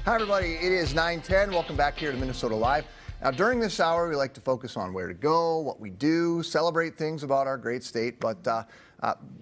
Hi, everybody. It is 9:10. Welcome back here to Minnesota Live. Now, during this hour, we like to focus on where to go, what we do, celebrate things about our great state. But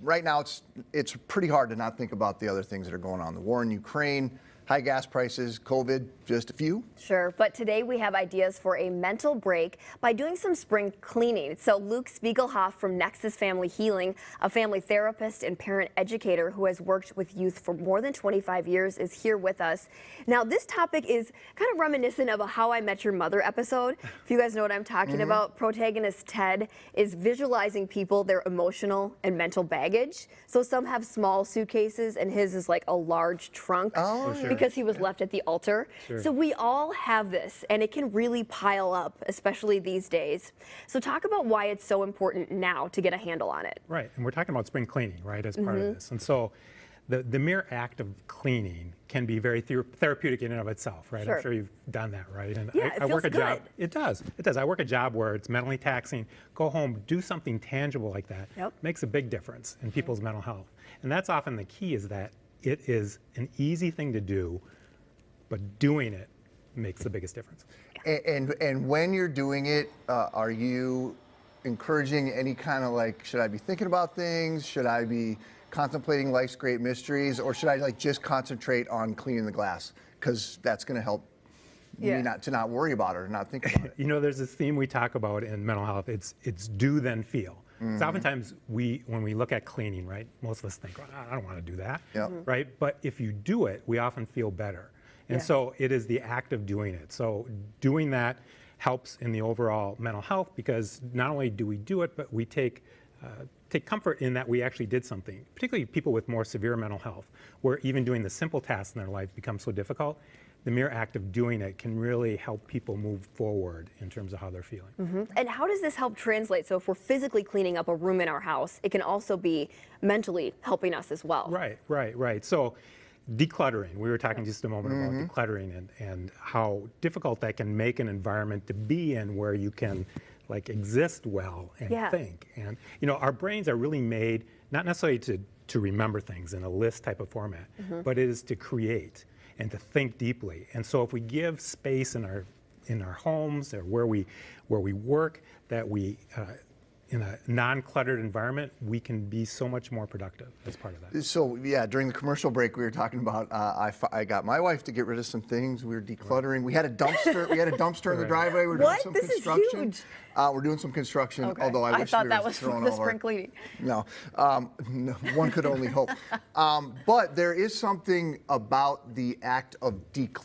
right now, it's pretty hard to not think about the other things that are going on. The war in Ukraine, high gas prices, COVID, just a few. Sure, but today we have ideas for a mental break by doing some spring cleaning. So Luke Spiegelhoff from Nexus Family Healing, a family therapist and parent educator who has worked with youth for more than 25 years, is here with us. Now, this topic is kind of reminiscent of a How I Met Your Mother episode. If you guys know what I'm talking about, protagonist Ted is visualizing people, their emotional and mental baggage. So some have small suitcases and his is like a large trunk. Oh, sure. Because he was left at the altar. Sure. So we all have this, and it can really pile up, especially these days. So talk about why it's so important now to get a handle on it. Right, and we're talking about spring cleaning, right, as part of this. And so the mere act of cleaning can be very therapeutic in and of itself, right? Sure. I'm sure you've done that, right? And yeah, I work a good. job. It does. I work a job where it's mentally taxing. Go home, do something tangible like that. Yep. Makes a big difference in people's mental health. And that's often the key, is that it is an easy thing to do, but doing it makes the biggest difference. And when you're doing it, are you encouraging any kind of like, should I be thinking about things? Should I be contemplating life's great mysteries? Or should I like just concentrate on cleaning the glass? Because that's going to help me not worry about it or not think about it. You know, there's this theme we talk about in mental health. It's do then feel. So oftentimes when we look at cleaning, right, most of us think, oh, I don't want to do that, right? But if you do it, we often feel better. And so it is the act of doing it. So doing that helps in the overall mental health, because not only do we do it, but we take comfort in that we actually did something, particularly people with more severe mental health, where even doing the simple tasks in their life becomes so difficult. The mere act of doing it can really help people move forward in terms of how they're feeling. And how does this help translate? So if we're physically cleaning up a room in our house, it can also be mentally helping us as well. Right. So decluttering, we were talking just a moment about decluttering and how difficult that can make an environment to be in where you can like exist well and think. And you know, our brains are really made not necessarily to remember things in a list type of format, but it is to create and to think deeply. And so if we give space in our homes or where we work, that we in a non-cluttered environment, we can be so much more productive as part of that. So yeah, during the commercial break, we were talking about I got my wife to get rid of some things. We were decluttering. We had a dumpster. We had a dumpster in the driveway. We're doing some construction. Is huge. We're doing some construction. Okay. Although I wish thought we that were was throwing the all spring cleaning. No, one could only hope. But there is something about the act of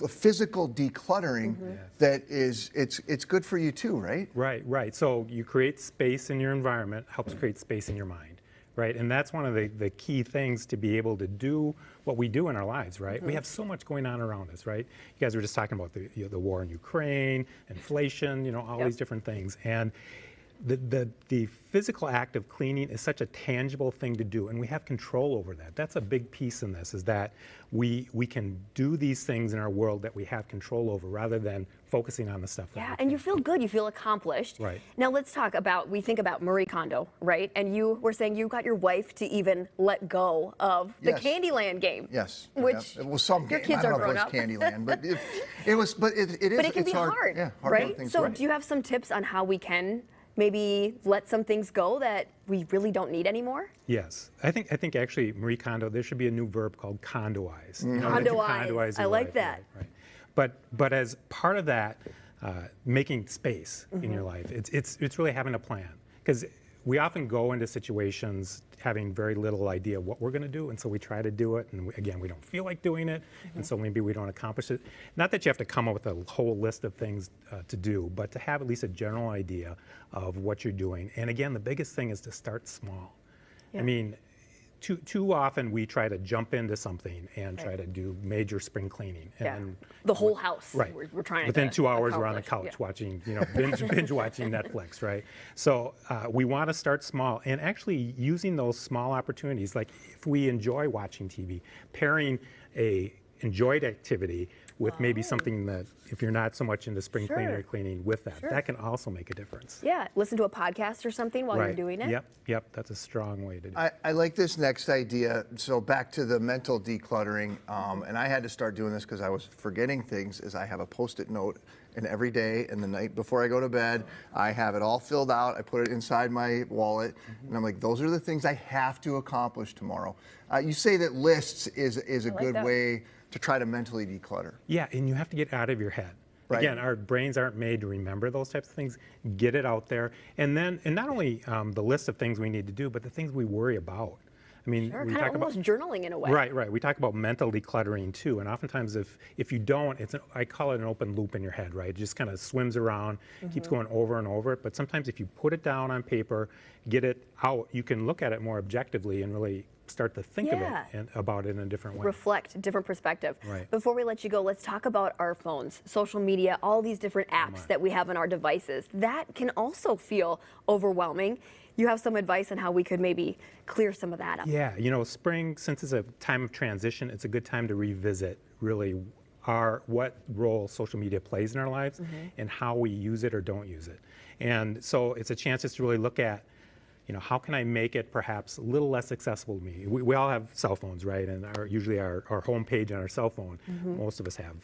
physical decluttering that is it's good for you too, right? Right. So you create space in your environment, helps create space in your mind, right? And that's one of the key things to be able to do what we do in our lives, right? We have so much going on around us, right? You guys were just talking about the war in Ukraine, inflation, you know, all these different things. And the physical act of cleaning is such a tangible thing to do, and we have control over that. That's a big piece in this, is that we can do these things in our world that we have control over, rather than focusing on the stuff. And you feel good, you feel accomplished. Right. Now let's talk about, we think about Marie Kondo, right? And you were saying you got your wife to even let go of the Candyland game. Yes. Which it was some your game. kids I are don't know grown if up. it was Candyland, but it is. But it can be hard, right? So right. do you have some tips on how we can maybe let some things go that we really don't need anymore? Yes, I think actually Marie Kondo, there should be a new verb called condoize. You know, Condoize. I like that. Right. But as part of that, making space in your life, it's really having a plan, because we often go into situations having very little idea what we're going to do, and so we try to do it, and again, we don't feel like doing it, and so maybe we don't accomplish it. Not that you have to come up with a whole list of things to do, but to have at least a general idea of what you're doing. And again, the biggest thing is to start small. I mean, too often we try to jump into something and try to do major spring cleaning. And the whole house. Right. We're trying Within to 2 hours, we're on the accomplish. couch watching, you know, binge watching Netflix, right? So we want to start small, and actually using those small opportunities, like if we enjoy watching TV, pairing a enjoyed activity with maybe something that, if you're not so much into spring cleaning or cleaning with that, that can also make a difference. Yeah, listen to a podcast or something while you're doing it. Yep, that's a strong way to do it. I like this next idea. So back to the mental decluttering, and I had to start doing this because I was forgetting things, is I have a Post-it note, and every day and the night before I go to bed, I have it all filled out. I put it inside my wallet, and I'm like, those are the things I have to accomplish tomorrow. You say that lists is a good way to try to mentally declutter. Yeah, and you have to get out of your head. Right. Again, our brains aren't made to remember those types of things. Get it out there. And not only the list of things we need to do, but the things we worry about. I mean, we talk about almost journaling in a way. Right. We talk about mental decluttering too, and oftentimes if you don't, I call it an open loop in your head, right? It just kind of swims around, keeps going over and over it. But sometimes if you put it down on paper, get it out, you can look at it more objectively and really start to think of it and about it in a different way. Reflect, different perspective. Right. Before we let you go, let's talk about our phones, social media, all these different apps that we have on our devices. That can also feel overwhelming. You have some advice on how we could maybe clear some of that up? Yeah, spring, since it's a time of transition, it's a good time to revisit really what role social media plays in our lives and how we use it or don't use it. And so it's a chance just to really look at, how can I make it perhaps a little less accessible to me? We all have cell phones, right? And usually our home page on our cell phone, most of us have,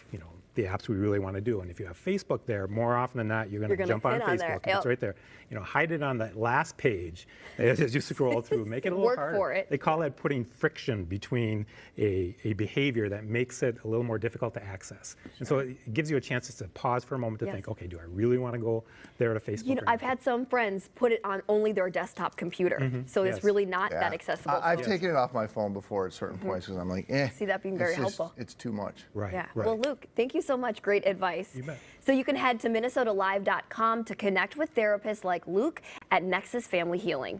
the apps we really want to do. And if you have Facebook there, more often than not, you're going to jump on Facebook. And it's right there. Hide it on that last page as you scroll through. Make it a little harder. For it. They call that putting friction between a behavior that makes it a little more difficult to access. And so it gives you a chance just to pause for a moment to think, okay, do I really want to go there to Facebook? I've had some friends put it on only their desktop computer. So it's really not that accessible. I've taken it off my phone before at certain points because I'm like, See that being very helpful. It's too much. Right. Yeah. Right. Well, Luke, thank you so much. Great advice. You bet. So you can head to minnesotalive.com to connect with therapists like Luke at Nexus Family Healing.